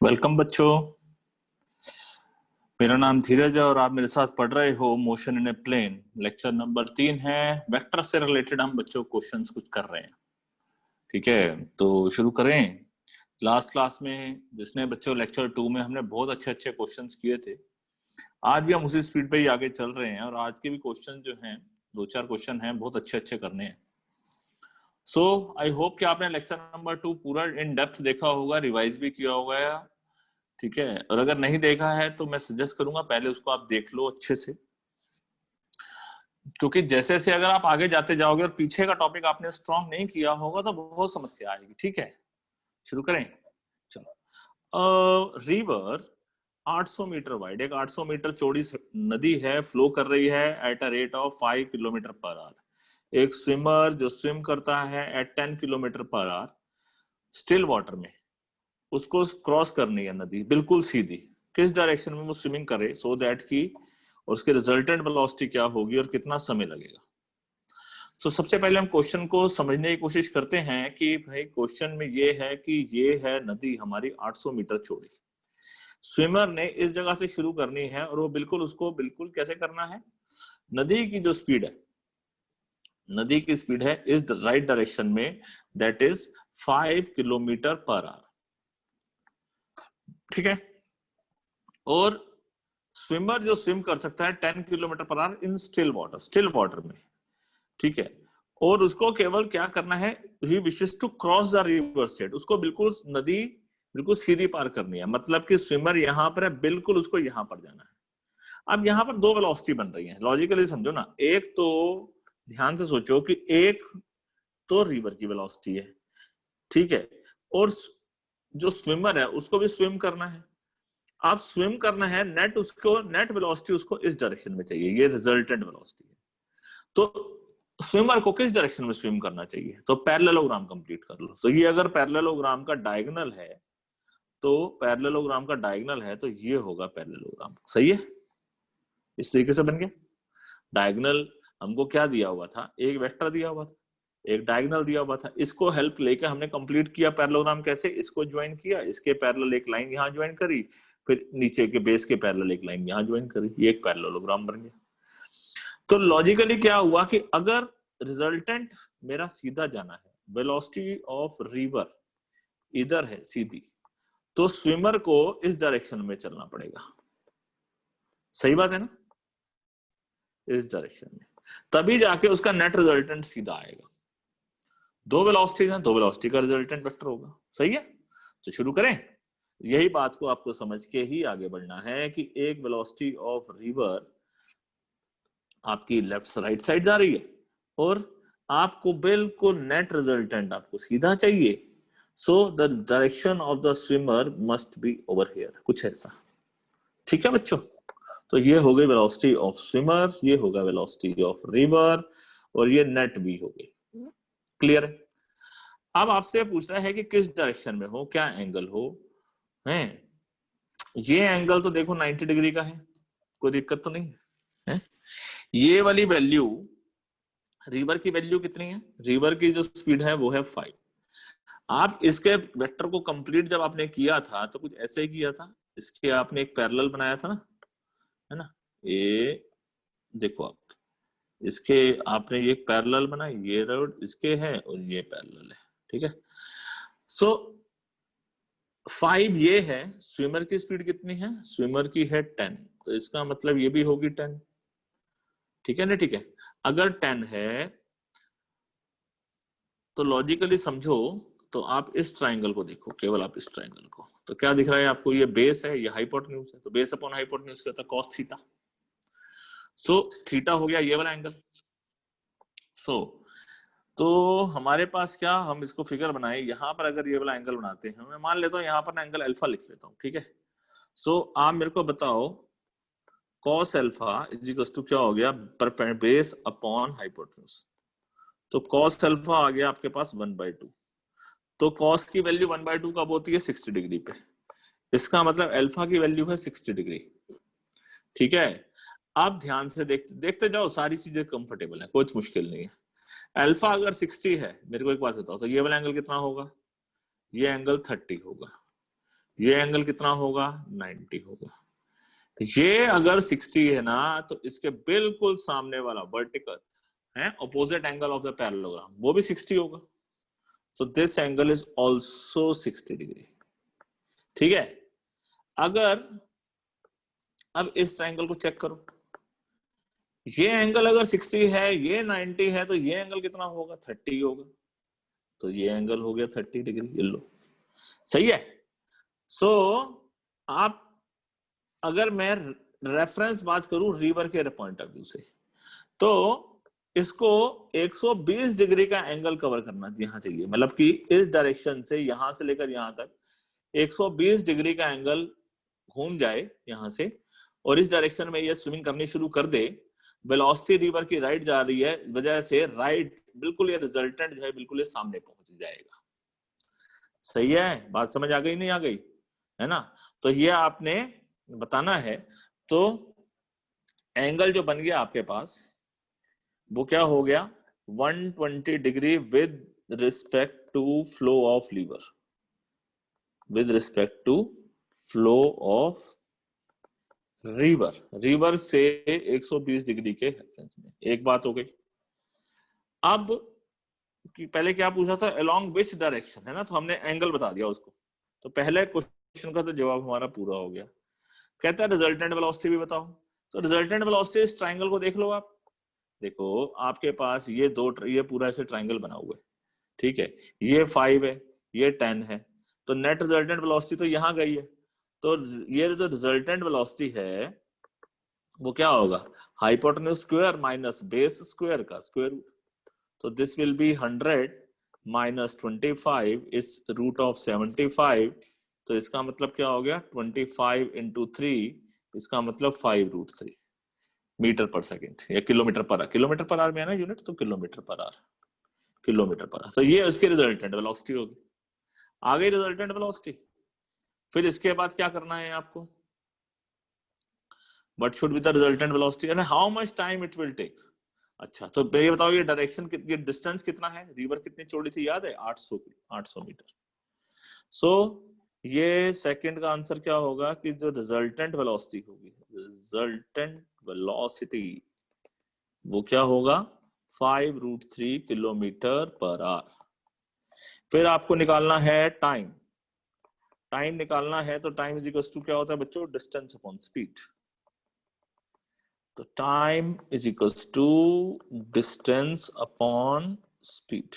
Welcome बच्चों। मेरा नाम धीरज है और आप मेरे साथ पढ़ रहे हो motion in a plane. Lecture number 3 है। वेक्टर से रिलेटेड हम बच्चों क्वेश्चंस कुछ कर रहे हैं। ठीक है, तो शुरू करें। लास्ट क्लास में जिसने बच्चों लेक्चर 2 में हमने बहुत अच्छे अच्छे क्वेश्चंस किए थे, आज भी हम उसी स्पीड पे ही आगे चल रहे हैं और आज के भी क्वेश्चन जो हैं, 2-4 क्वेश्चन हैं, बहुत अच्छे अच्छे करने हैं। सो आई होप कि आपने लेक्चर नंबर 2 पूरा इन डेप्थ देखा होगा, रिवाइज भी किया होगा। ठीक है, और अगर नहीं देखा है तो मैं सजेस्ट करूंगा पहले उसको आप देख लो अच्छे से, क्योंकि जैसे जैसे अगर आप आगे जाते जाओगे और पीछे का टॉपिक आपने स्ट्रॉन्ग नहीं किया होगा तो बहुत समस्या आएगी। ठीक है, शुरू करें। चलो, रिवर 800 मीटर वाइड, एक 800 मीटर चौड़ी नदी है, फ्लो कर रही है at a rate of 5 kilometre per hour. एक स्विमर जो स्विम करता है at 10 kilometre per hour still water में, उसको क्रॉस करनी है नदी बिल्कुल सीधी। किस डायरेक्शन में वो स्विमिंग करे सो दैट की, और उसके रिजल्टेंट वेलोसिटी क्या होगी और कितना समय लगेगा। तो सबसे पहले हम क्वेश्चन को समझने की कोशिश करते हैं कि भाई क्वेश्चन में ये है कि ये है नदी हमारी 800 मीटर चौड़ी। स्विमर ने इस जगह से शुरू करनी है और वो बिल्कुल उसको बिल्कुल कैसे करना है, नदी की जो स्पीड है, नदी की स्पीड है इस राइट डायरेक्शन में, that is 5 kilometre per our. ठीक है, और स्विमर जो स्विम कर सकता है 10 kilometre per our in still water में। ठीक है, और उसको केवल क्या करना है, he wishes to cross the river state, उसको बिल्कुल नदी बिल्कुल सीधी पार करनी है। मतलब कि स्विमर यहां पर है, बिल्कुल उसको यहां पर जाना है। अब यहां पर दो वेलोसिटी बन रही है, लॉजिकली समझो ना। एक तो ध्यान से सोचो कि एक तो रिवर की वेलोसिटी है, ठीक है, और जो स्विमर है उसको भी स्विम करना है। आप स्विम करना है, नेट उसको नेट वेलोसिटी उसको इस डायरेक्शन में चाहिए, ये रिजल्टेंट वेलोसिटी है। तो स्विमर को किस डायरेक्शन में स्विम करना चाहिए, तो पैरेललोग्राम कंप्लीट कर लो। तो ये अगर पैरेललोग्राम का डायगोनल है, तो पैरेललोग्राम का डायगोनल है तो ये होगा पैरेललोग्राम। सही है, इस तरीके से बन गया। डायगोनल हमको क्या दिया हुआ था, एक वेक्टर दिया हुआ था, एक डायगोनल दिया हुआ था। इसको हेल्प लेके हमने कंप्लीट किया पैरेललोग्राम। कैसे, इसको ज्वाइन किया, इसके पैरेलल एक लाइन यहां ज्वाइन करी, फिर नीचे के बेस के पैरेलल एक लाइन यहां ज्वाइन करी, ये एक पैरेललोग्राम बन गया। तो लॉजिकली क्या हुआ कि अगर रिजल्टेंट मेरा सीधा जाना है, वेलोसिटी ऑफ रिवर इधर है सीधी, तो स्विमर को इस डायरेक्शन में चलना पड़ेगा। सही बात है ना, इस डायरेक्शन में, तभी जाके उसका नेट रिजल्टेंट सीधा आएगा। दो वेलोसिटीज हैं, दो वेलोसिटी का रिजल्टेंट वेक्टर होगा। सही है, तो शुरू करें। यही बात को आपको समझ के ही आगे बढ़ना है कि एक वेलोसिटी ऑफ रिवर आपकी लेफ्ट से राइट साइड जा रही है और आपको बिल्कुल नेट रिजल्टेंट आपको सीधा चाहिए। So the direction of the swimmer must be over here, कुछ ऐसा। ठीक है बच्चों, तो ये हो गई वेलोसिटी ऑफ स्विमर, ये होगा वेलोसिटी ऑफ रिवर, और ये नेट भी हो गई। क्लियर है। अब आपसे पूछता है कि किस डायरेक्शन में हो, क्या एंगल हो है। ये एंगल तो देखो 90 डिग्री का है, कोई दिक्कत तो नहीं है। ये वाली वैल्यू, रिवर की वैल्यू कितनी है, रिवर की जो स्पीड है वो है 5। आप इसके वेक्टर को कंप्लीट जब आपने किया था तो कुछ ऐसे ही किया था, इसके आपने एक पैरेलल बनाया था ना, है ना। ये देखो आप, इसके आपने एक पैरेलल बनाई, ये रोड इसके है और ये पैरेलल है। ठीक है, सो 5 ये है। स्विमर की स्पीड कितनी है, स्विमर की है 10, तो इसका मतलब ये भी होगी 10। ठीक है ना, ठीक है। अगर 10 है तो लॉजिकली समझो, तो आप इस ट्राइंगल को देखो, केवल आप इस ट्राइंगल को, तो क्या दिख रहा है आपको, ये बेस है, ये हाइपोटेन्यूज है, तो बेस अपॉन हाइपोटेन्यूज क्या होता है, कॉस थीटा। सो थीटा हो गया ये वाला एंगल। सो तो हमारे पास क्या, हम इसको फिगर बनाए, यहां पर अगर ये वाला एंगल बनाते हैं, मैं मान लेता हूं यहां पर एंगल अल्फा लिख लेता हूं। ठीक है, सो आप मेरे को बताओ cos alpha is equal to क्या हो गया, बेस अपॉन हाइपोटेन्यूज। तो कॉस अल्फा आ गया आपके पास 1/2। तो कॉस की वैल्यू 1/2 कब होती है, 60 डिग्री पे। इसका मतलब अल्फा की वैल्यू है 60 डिग्री। ठीक है, आप ध्यान से देखते देखते जाओ, सारी चीजें कंफर्टेबल है, कुछ मुश्किल नहीं है। अल्फा अगर 60 है, मेरे को एक बात बताओ, तो ये वाला एंगल कितना होगा, ये एंगल 30 होगा, ये एंगल कितना होगा, 90 होगा। ये अगर 60 है ना, तो इसके बिल्कुल सामने वाला वर्टिकल है opposite angle of the parallelogram, वो भी 60 होगा। So this angle is also 60 degree. ठीक है, अगर अब इस ट्रायंगल को चेक करो, ये एंगल अगर 60 है, ये 90 है, तो ये एंगल कितना होगा, 30 होगा। तो ये एंगल हो गया 30 डिग्री, ये लो, सही है। सो आप, अगर मैं रेफरेंस बात करूं रिवर के पॉइंट ऑफ व्यू से, तो इसको 120 डिग्री का एंगल कवर करना यहाँ चाहिए, मतलब कि इस डायरेक्शन से यहां से लेकर यहां तक 120 डिग्री का एंगल घूम जाए यहां से, और इस डायरेक्शन में ये स्विमिंग करनी शुरू कर दे। वेलोसिटी रिवर की राइट जा रही है, वजह से राइट बिल्कुल ये रिजल्टेंट जो है बिल्कुल ये सामने पहुंच जाएगा। सही है, बात समझ आ गई नहीं आ गई, है ना? तो ये आपने बताना है। तो एंगल जो बन गया आपके पास वो क्या हो गया, 120 degree with respect to flow of river, with respect to flow of river, river से 120 डिग्री के रेफरेंस में। एक बात हो गई। अब कि पहले क्या पूछा था, अलोंग विच डायरेक्शन, है ना? तो हमने एंगल बता दिया उसको। तो पहले क्वेश्चन का तो जवाब हमारा पूरा हो गया। कहता है रिजल्टेंट वेलोसिटी भी बताओ। तो रिजल्टेंट वेलोसिटी इस ट्रायंगल को देख लो आप। देखो आपके पास ये ये पूरा ऐसे ट्रायंगल बना हुआ है, ठीक है? ये 5 है, ये 10 है, तो नेट रिजल्टेंट वेलोसिटी तो यहाँ गई है। तो ये जो रिजल्टेंट वेलोसिटी है वो क्या होगा, hypotenuse square minus base square का स्क्वायर रूट। तो this will be 100 minus 25 is root of 75। तो इसका मतलब क्या हो गया, 25 इंटू 3, इसका मतलब 5√3 मीटर पर सेकेंड या kilometre per our. Kilometre per our में है ना यूनिट, तो kilometre per our, kilometre per our. तो ये उसकी रिजल्टेंट वेलोसिटी होगी। आ गई रिजल्टेंट वेलोसिटी। फिर इसके बाद क्या करना है आपको, what should be the resultant velocity and how much time it will take। अच्छा, तो ये बताओ ये डायरेक्शन कितनी, डिस्टेंस कितना है, रिवर कितनी चौड़ी थी याद है, 800 मीटर। सो ये सेकंड का आंसर क्या होगा कि जो रिजल्टेंट वेलोसिटी होगी, रिजल्टेंट वेलोसिटी वो क्या होगा, 5√3 किलोमीटर पर आवर। फिर आपको निकालना है टाइम। टाइम निकालना है तो टाइम इज इक्वल टू क्या होता है बच्चों, डिस्टेंस अपॉन स्पीड। तो time is equals to distance upon speed.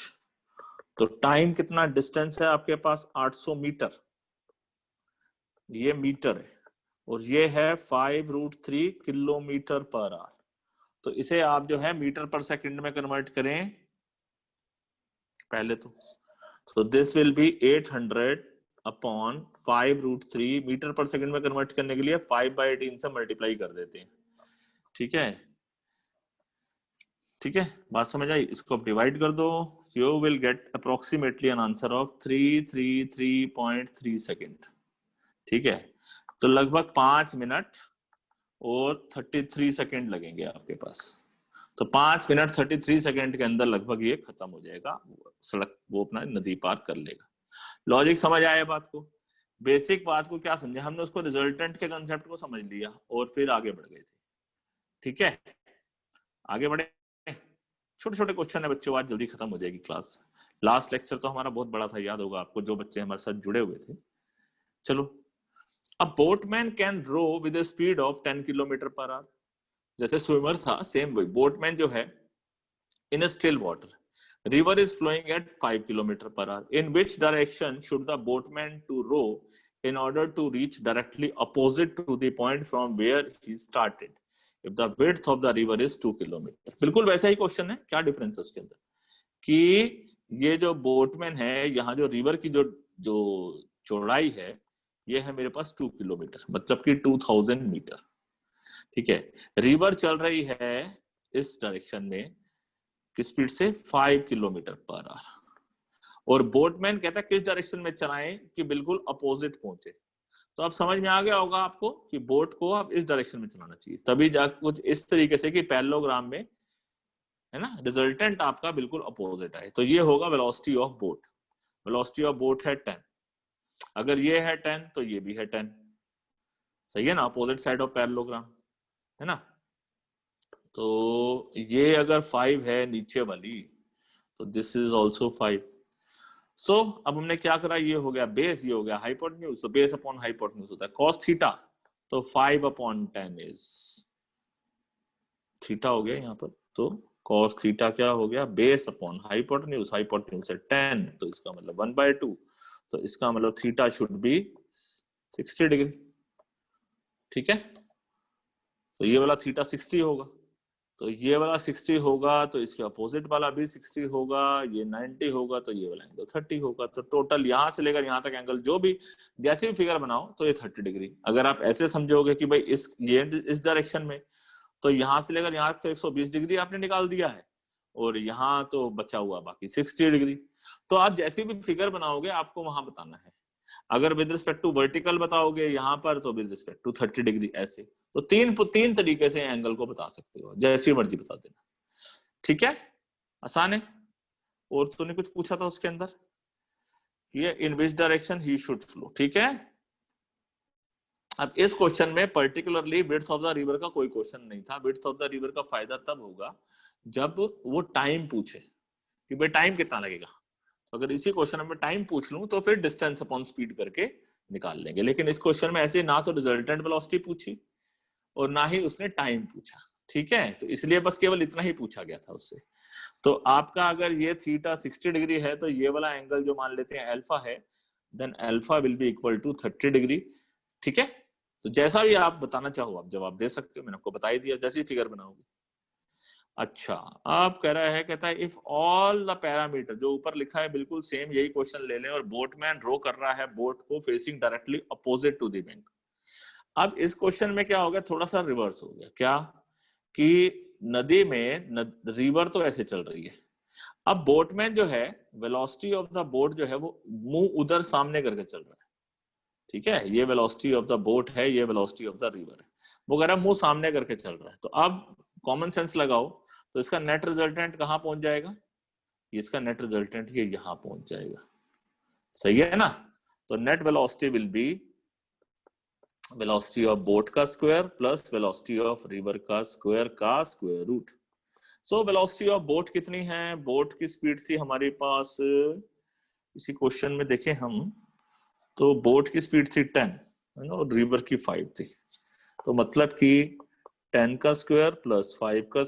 तो टाइम कितना डिस्टेंस है आपके पास, 800 मीटर, ये मीटर है, और ये है 5√3 किलोमीटर पर आवर। तो इसे आप जो है मीटर पर सेकंड में कन्वर्ट करें पहले तो this will be 800 upon 5√3। Metre per second में कन्वर्ट करने के लिए 5/18 से मल्टीप्लाई कर देते हैं। ठीक है, ठीक है, बात समझ आई? इसको आप डिवाइड कर दो, you will get approximately an answer of 333.3 second. ठीक है, तो लगभग 5 मिनट और 33 सेकेंड लगेंगे आपके पास। तो 5 मिनट 33 सेकेंड के अंदर लगभग ये खत्म हो जाएगा, सड़क वो अपना नदी पार कर लेगा। लॉजिक समझ आया बात को? बेसिक बात को क्या समझे हमने, उसको रिजल्टेंट के कंसेप्ट को समझ लिया और फिर आगे बढ़ गए थे। ठीक है, आगे बढ़े। छोटे छोटे क्वेश्चन है बच्चों, आज जल्दी खत्म हो जाएगी क्लास। लास्ट लेक्चर तो हमारा बहुत बड़ा था, याद होगा आपको, जो बच्चे हमारे साथ जुड़े हुए थे। चलो, a boatman can row with a speed of 10 kilometre per hour. जैसे स्विमर था, सेम वही बोटमैन जो है इन a still water, river is flowing at 5 kilometer per hour. In which direction should the boatman to row in order to reach directly opposite to the point from where he started if the width of the river is 2 kilometer? बिल्कुल वैसा ही question है, क्या difference है उसके अंदर कि ये जो बोटमैन है, यहाँ जो रिवर की जो जो चौड़ाई है, ये है मेरे पास 2 किलोमीटर, मतलब कि 2000 मीटर। ठीक है, रिवर चल रही है इस डायरेक्शन में किस स्पीड से, 5 किलोमीटर पर आवर, और बोटमैन कहता है किस डायरेक्शन में चलाएं कि बिल्कुल अपोजिट पहुंचे। तो अब समझ में आ गया होगा आपको कि बोट को आप इस डायरेक्शन में चलाना चाहिए, तभी जाकर कुछ इस तरीके से कि पैरेललोग्राम में, है ना, रिजल्टेंट आपका बिल्कुल अपोजिट आए। तो ये होगा velocity of boat. Velocity of boat है 10। अगर ये है 10 तो ये भी है 10, सही है ना, अपोजिट साइड ऑफ पैरेललोग्राम, है ना। तो ये अगर 5 है नीचे वाली, तो दिस इज ऑल्सो 5। सो अब हमने क्या करा, ये हो गया बेस, ये हो गया हाइपोटेन्यूज, तो बेस अपॉन हाइपोटेन्यूज होता है कॉस थीटा, तो 5/10 इज थीटा हो गया यहाँ पर। तो कॉस थीटा क्या हो गया, बेस अपॉन हाइपोटेन्यूज, हाइपोटेन्यूज है 10, तो इसका मतलब 1/2, तो इसका मतलब थीटा शुड बी 60 डिग्री, ठीक है। तो ये वाला थीटा 60 होगा, तो ये वाला 60 होगा, तो इसके अपोजिट वाला भी 60 होगा, ये 90 होगा, तो ये वाला एंगल 30 होगा। तो टोटल यहां से लेकर यहां तक एंगल जो भी जैसे भी फिगर बनाओ तो ये 30 डिग्री। अगर आप ऐसे समझोगे कि भाई इस डायरेक्शन में, तो यहां से लेकर यहां तक तो 120 डिग्री आपने निकाल दिया है, और यहाँ तो बचा हुआ बाकी 60 डिग्री। तो आप जैसी भी फिगर बनाओगे आपको वहां बताना है। अगर विद रिस्पेक्ट टू वर्टिकल बताओगे यहाँ पर, तो विद रिस्पेक्ट टू 30 डिग्री, ऐसे। तो तीन तरीके से एंगल को बता सकते हो, जैसी मर्जी बता देना, ठीक है, आसान है। और तूने कुछ पूछा था उसके अंदर, ये in which direction he should flow, ठीक है। अब इस क्वेश्चन में particularly width of the river का कोई क्वेश्चन नहीं था। विड्थ ऑफ द रिवर का फायदा तब होगा जब वो टाइम पूछे कि भाई टाइम कितना लगेगा। तो अगर इसी क्वेश्चन में टाइम पूछ लूं तो फिर डिस्टेंस अपॉन स्पीड करके निकाल लेंगे। लेकिन इस क्वेश्चन में ऐसे ना तो रिजल्टेंट वेलोसिटी पूछी और ना ही उसने टाइम पूछा, ठीक है। तो इसलिए बस केवल इतना ही पूछा गया था उससे। तो आपका अगर ये थीटा 60 डिग्री है, तो ये वाला एंगल जो मान लेते हैं अल्फा है, then alpha will be equal to 30 degree, ठीक है। तो जैसा भी आप बताना चाहो आप जवाब दे सकते हो, मैंने आपको बता ही दिया जैसी फिगर बनाओगे। अच्छा, आप कह रहा है, कहता है इफ ऑल द पैरामीटर, जो ऊपर लिखा है बिल्कुल सेम यही क्वेश्चन ले लें, और बोटमैन रो कर रहा है बोट को facing directly opposite to the bank. अब इस क्वेश्चन में क्या हो गया, थोड़ा सा रिवर्स हो गया, क्या कि नदी में रिवर तो ऐसे चल रही है, अब बोटमैन जो है वेलोसिटी ऑफ द बोट जो है वो मुंह उधर सामने करके चल रहा है, ठीक है। ये वेलोसिटी ऑफ द बोट है, ये वेलोसिटी ऑफ द रिवर है, वो कह रहा है मुंह सामने करके चल रहा है। तो अब कॉमन सेंस लगाओ, तो इसका नेट रिजल्टेंट कहां पहुंच जाएगा, इसका नेट रिजल्टेंट ये यहां पहुंच जाएगा, सही है ना। तो net velocity will be velocity of boat का square plus velocity of river का square root. So velocity of boat कितनी है, बोट की स्पीड थी हमारे पास, इसी क्वेश्चन में देखें हम, तो बोट की स्पीड थी 10 है ना, और रिवर की 5 थी। तो मतलब कि 10 का स्क्वायर प्लस 5 का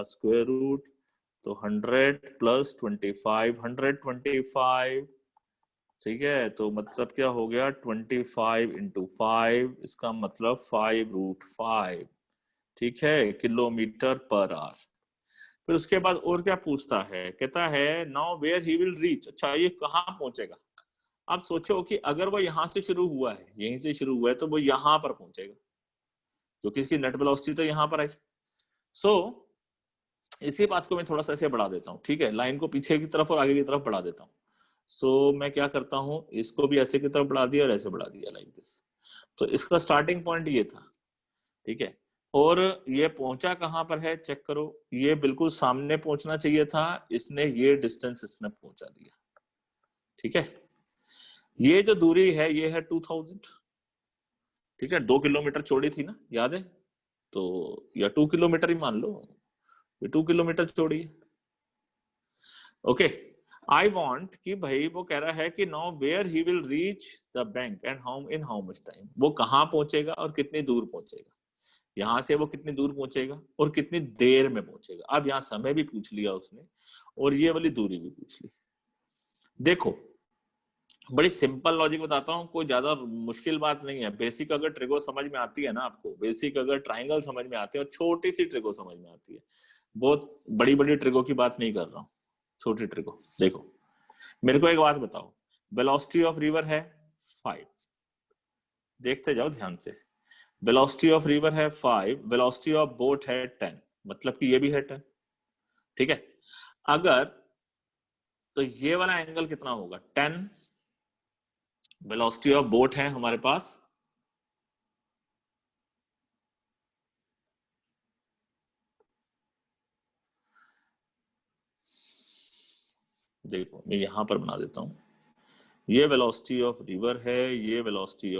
स्क्वायर रूट, तो 100 प्लस 25, 125, ठीक है। तो मतलब क्या हो गया, 25 इंटू 5, इसका मतलब 5√5, ठीक है, किलोमीटर पर आवर। फिर उसके बाद और क्या पूछता है, कहता है now where he will reach. अच्छा, ये कहाँ पहुंचेगा। आप सोचो कि अगर वो यहां से शुरू हुआ है, यहीं से शुरू हुआ है, तो वो यहां पर पहुंचेगा, क्योंकि इसकी नेट वेलोसिटी तो यहां पर आई। सो इसी बात को मैं थोड़ा सा ऐसे बढ़ा देता हूँ, ठीक है, लाइन को पीछे की तरफ और आगे की तरफ बढ़ा देता हूँ। सो मैं क्या करता हूँ, इसको भी ऐसे की तरफ बढ़ा दिया और ऐसे बढ़ा दिया, लाइक दिस। तो इसका स्टार्टिंग पॉइंट ये था, ठीक है, और ये पहुंचा कहां पर है, चेक करो, ये बिल्कुल सामने पहुंचना चाहिए था, इसने ये डिस्टेंस इसने पहुंचा दिया, ठीक है। ये जो दूरी है ये है 2000, ठीक है, 2 किलोमीटर चौड़ी थी ना, याद है। तो या 2 किलोमीटर ही मान लो, ये 2 किलोमीटर चौड़ी है, ओके। आई वॉन्ट कि भाई वो कह रहा है कि now where he will reach the bank and how in how much time, वो कहाँ पहुंचेगा और कितनी दूर पहुंचेगा, यहां से वो कितनी दूर पहुंचेगा और कितनी देर में पहुंचेगा। अब यहाँ समय भी पूछ लिया उसने और ये वाली दूरी भी पूछ ली। देखो, बड़ी सिंपल लॉजिक बताता हूँ, कोई ज्यादा मुश्किल बात नहीं है। बेसिक अगर ट्रिगो समझ में आती है ना आपको, बेसिक अगर ट्राइंगल समझ में आती है और छोटी सी ट्रिगो समझ में आती है, बहुत बड़ी बड़ी ट्रिगो की बात नहीं कर रहा हूँ, छोटी ट्रिगो। देखो, मेरे को एक बात बताओ, वेलोसिटी ऑफ रिवर है 5, देखते जाओ ध्यान से, वेलोसिटी ऑफ रिवर है 5, वेलोसिटी ऑफ बोट है 10, मतलब कि ये भी है 10, ठीक है। अगर तो ये वाला एंगल कितना होगा, 10, वेलोसिटी ऑफ बोट है हमारे पास, देखो मैं यहां पर बना देता हूं, ये वेलोसिटी ऑफ रिवर है, ये वेलोसिटी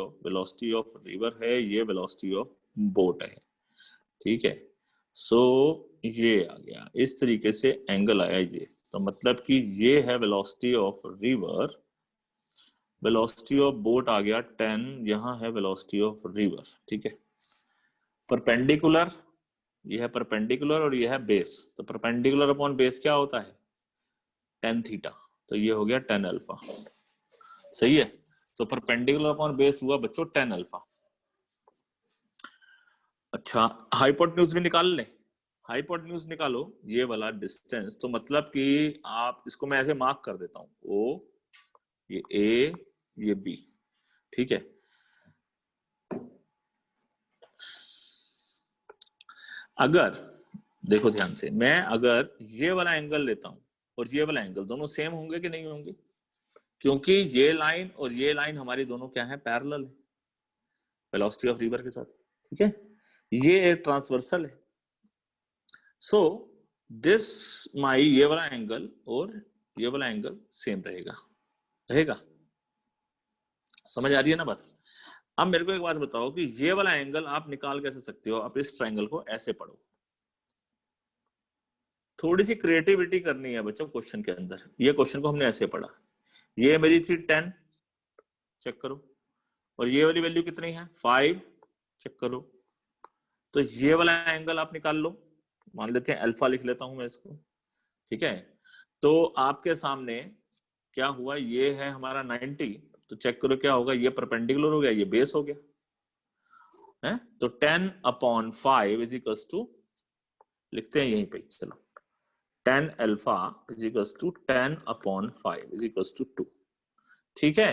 ऑफ रिवर है, ये वेलोसिटी ऑफ बोट है, ठीक है। सो ये आ गया, इस तरीके से एंगल आया ये, तो मतलब कि ये है velocity of river, velocity of boat आ गया 10, यहाँ है वेलोसिटी ऑफ रिवर, ठीक है। परपेंडिकुलर, ये है परपेंडिकुलर और ये है बेस, तो परपेंडिकुलर अपॉन बेस क्या होता है, tan थीटा, तो ये हो गया tan अल्फा, सही है। तो परपेंडिकुलर अपॉन बेस हुआ बच्चों tan अल्फा। अच्छा, हाइपोटेन्यूज भी निकाल ले, हाइपोटेन्यूज निकालो, ये वाला डिस्टेंस, तो मतलब कि आप इसको मैं ऐसे मार्क कर देता हूं, ओ, ये ए, ये बी, ठीक है। अगर देखो ध्यान से, मैं अगर ये वाला एंगल लेता हूं और ये वाला एंगल, दोनों सेम होंगे कि नहीं होंगे, क्योंकि ये लाइन और ये लाइन हमारी दोनों क्या है, पैरेलल है वेलोसिटी ऑफ रिवर के साथ, ठीक है। ये एक ट्रांसवर्सल है, सो दिस माई, ये वाला एंगल और ये वाला एंगल सेम रहेगा, रहेगा, समझ आ रही है ना बात। अब मेरे को एक बात बताओ कि ये वाला एंगल आप निकाल कैसे सकते हो, आप इस ट्रायंगल को ऐसे पढ़ो, थोड़ी सी क्रिएटिविटी करनी है बच्चों क्वेश्चन के अंदर। ये क्वेश्चन को हमने ऐसे पढ़ा, ये मेरी थी 10, चेक करो, और ये वाली वैल्यू कितनी है 5, चेक करो। तो ये वाला एंगल आप निकाल लो, मान लेते हैं अल्फा लिख लेता हूं मैं इसको, ठीक है। तो आपके सामने क्या हुआ, ये है हमारा 90, तो चेक करो क्या होगा, ये परपेंडिकुलर हो गया, ये बेस हो गया है, तो 10/5 इज इक्वल्स टू, लिखते हैं यहीं पे, चलो, tan alpha is equals to 10/5 is equals to 2, ठीक है।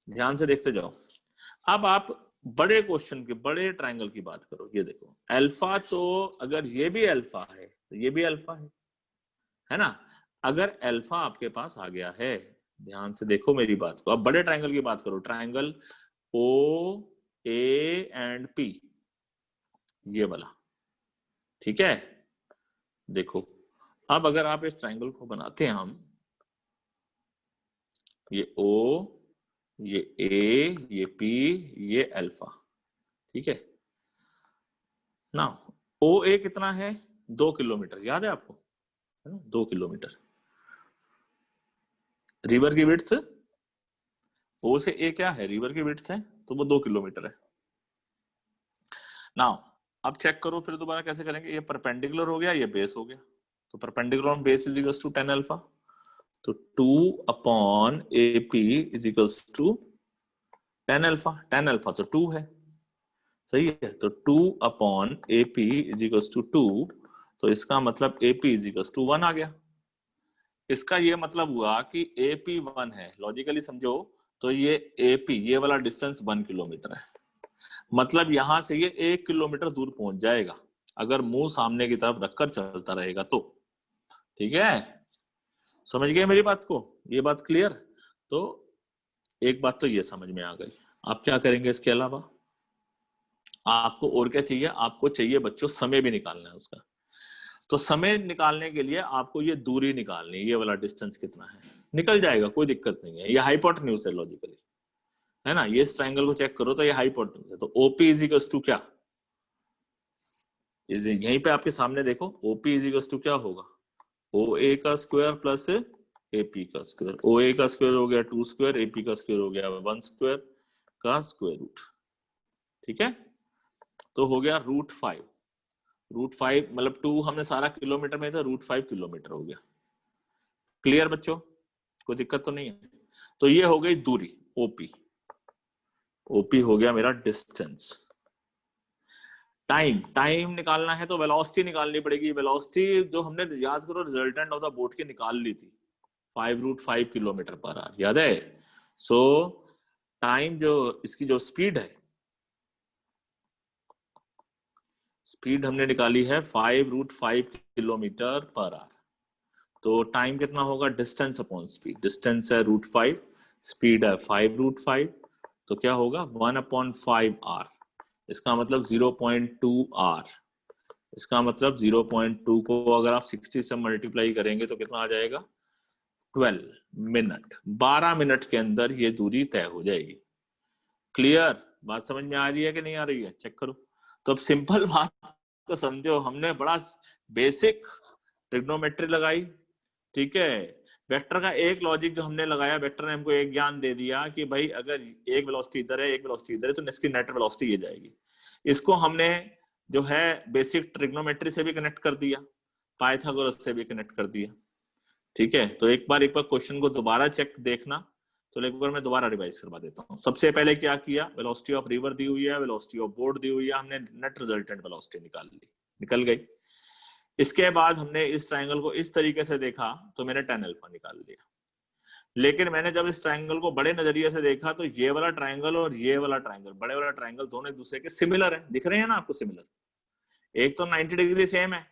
ध्यान से देखते जाओ। अब आप बड़े क्वेश्चन के, बड़े ट्रायंगल की बात करो, ये देखो अल्फा, तो अगर ये भी अल्फा है तो ये भी अल्फा है ना। अगर अल्फा आपके पास आ गया है, ध्यान से देखो मेरी बात को, अब बड़े ट्रायंगल की बात करो, triangle O A and P, ये वाला, ठीक है। देखो अब अगर आप इस ट्रायंगल को बनाते हैं हम, ये ओ, ये ए, ये पी, ये अल्फा, ठीक है ना। ओ ए कितना है, 2 किलोमीटर, याद है आपको, है ना, 2 किलोमीटर। रिवर की विड्थ, ओ से ए क्या है, रिवर की विड्थ है, तो वो 2 किलोमीटर है। नाउ अब चेक करो फिर दोबारा कैसे करेंगे, ये परपेंडिकुलर हो गया, ये बेस हो गया, तो perpendicular on base is equals to 10 alpha, तो 2/AP is equals to 10 alpha, 10 alpha तो 2 है, सही है। तो 2/AP इज इक्वल्स टू 2, तो इसका मतलब AP इज इक्वल्स टू 1 आ गया। इसका ये मतलब हुआ कि AP 1 है, लॉजिकली समझो, तो ये AP, ये वाला डिस्टेंस 1 किलोमीटर है, मतलब यहां से ये 1 किलोमीटर दूर पहुंच जाएगा अगर मुंह सामने की तरफ रखकर चलता रहेगा तो, ठीक है। समझ गए मेरी बात को, ये बात क्लियर। तो एक बात तो ये समझ में आ गई। आप क्या करेंगे इसके अलावा, आपको और क्या चाहिए, आपको चाहिए बच्चों समय भी निकालना है उसका। तो समय निकालने के लिए आपको ये दूरी निकालनी है, ये वाला डिस्टेंस कितना है, निकल जाएगा, कोई दिक्कत नहीं है, ये हाइपोटेन्यूज है लॉजिकली, है ना। ये इस ट्रायंगल को चेक करो तो ये हाइपोटेन्यूज है, तो ओपी इज इक्वल्स टू क्या, यहीं पे आपके सामने देखो, ओपी इज इक्वल्स टू क्या होगा, ओ ए का स्क्वायर प्लस एपी का स्क्वायर, ओ ए का स्क्वायर हो गया 2 स्क्वायर, एपी का स्क्वायर हो गया 1 स्क्वायर का स्क्वायर रूट, ठीक है। तो हो गया √5, √5 मतलब 2 हमने सारा किलोमीटर में था, √5 किलोमीटर हो गया। क्लियर बच्चों, कोई दिक्कत तो नहीं है। तो ये हो गई दूरी ओपी, ओपी हो गया मेरा डिस्टेंस। टाइम, टाइम निकालना है तो वेलोसिटी निकालनी पड़ेगी, वेलोसिटी जो हमने याद करो रिजल्टेंट ऑफ द बोट की निकाल ली थी, 5√5 किलोमीटर पर आवर, याद है। सो टाइम जो इसकी जो स्पीड है, स्पीड हमने निकाली है 5√5 किलोमीटर पर आवर, तो टाइम कितना होगा, डिस्टेंस अपॉन स्पीड, डिस्टेंस है √5, स्पीड है 5√5, तो क्या होगा 1/5 आर, इसका मतलब 0.2 आर, इसका मतलब 0.2 को अगर आप 60 से मल्टीप्लाई करेंगे तो कितना आ जाएगा, 12 मिनट, 12 मिनट के अंदर ये दूरी तय हो जाएगी। क्लियर? बात समझ में आ रही है कि नहीं आ रही है? चेक करो। तो अब सिंपल बात को समझो, हमने बड़ा बेसिक ट्रिग्नोमेट्री लगाई, ठीक है। वेक्टर का एक लॉजिक जो हमने लगाया, वेक्टर ने हमको एक ज्ञान दे दिया कि भाई अगर एक वेलोसिटी इधर है, एक वेलोसिटी इधर है, तो इसकी नेट वेलोसिटी ये जाएगी। इसको हमने जो है बेसिक ट्रिग्नोमेट्री से भी कनेक्ट कर दिया, पाइथागोरस से भी कनेक्ट कर दिया, ठीक है। तो एक बार क्वेश्चन को दोबारा चेक देखना। तो एक बार मैं दोबारा रिवाइज करवा देता हूँ। सबसे पहले क्या किया, वेलोसिटी ऑफ रिवर दी हुई है, वेलोसिटी ऑफ बोट दी हुई है, हमने नेट रिजल्टेंट वेलोसिटी निकाल ली, निकल गई। इसके बाद हमने इस ट्रायंगल को इस तरीके से देखा तो मैंने tan अल्फा निकाल लिया। लेकिन मैंने जब इस ट्रायंगल को बड़े नजरिए से देखा तो ये वाला ट्रायंगल और ये वाला ट्रायंगल, बड़े वाला ट्रायंगल, दोनों एक दूसरे के सिमिलर है। दिख रहे हैं ना आपको सिमिलर? एक तो 90 डिग्री सेम है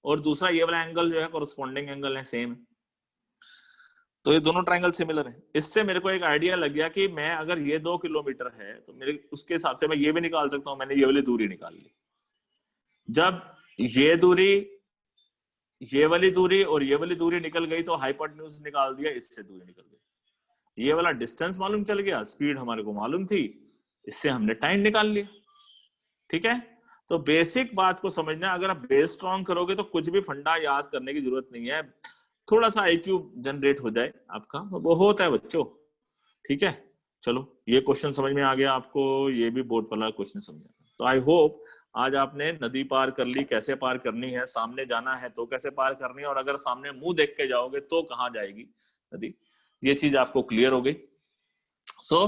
और दूसरा ये वाला एंगल जो है कोरस्पॉन्डिंग एंगल है, सेम है। तो ये दोनों ट्रायंगल सिमिलर है। इससे मेरे को एक आइडिया लग गया कि मैं अगर ये 2 किलोमीटर है तो मेरे उसके हिसाब से मैं ये भी निकाल सकता हूं। मैंने ये वाली दूरी निकाल ली। जब ये दूरी, ये वाली दूरी और ये वाली दूरी निकल गई तो हाइपोटेन्यूज निकाल दिया, इससे दूरी निकल गई। ये वाला डिस्टेंस मालूम चल गया, स्पीड हमारे को मालूम थी, इससे हमने टाइम निकाल लिया, ठीक है। तो बेसिक बात को समझना, अगर आप बेस स्ट्रॉन्ग करोगे तो कुछ भी फंडा याद करने की जरूरत नहीं है। थोड़ा सा आईक्यू जनरेट हो जाए आपका, वो होता है बच्चों, ठीक है। चलो, ये क्वेश्चन समझ में आ गया आपको, ये भी बोर्ड वाला क्वेश्चन समझ में। तो आई होप आज आपने नदी पार कर ली, कैसे पार करनी है, सामने जाना है तो कैसे पार करनी है, और अगर सामने मुंह देख के जाओगे तो कहाँ जाएगी नदी, ये चीज आपको क्लियर हो गई। सो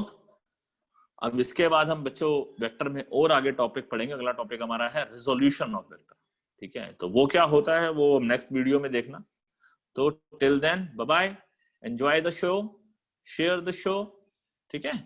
अब इसके बाद हम बच्चों वेक्टर में और आगे टॉपिक पढ़ेंगे। अगला टॉपिक हमारा है रिजोल्यूशन ऑफ वेक्टर, ठीक है। तो वो क्या होता है वो नेक्स्ट वीडियो में देखना। तो till then bye bye, enjoy the show, share the show, ठीक है।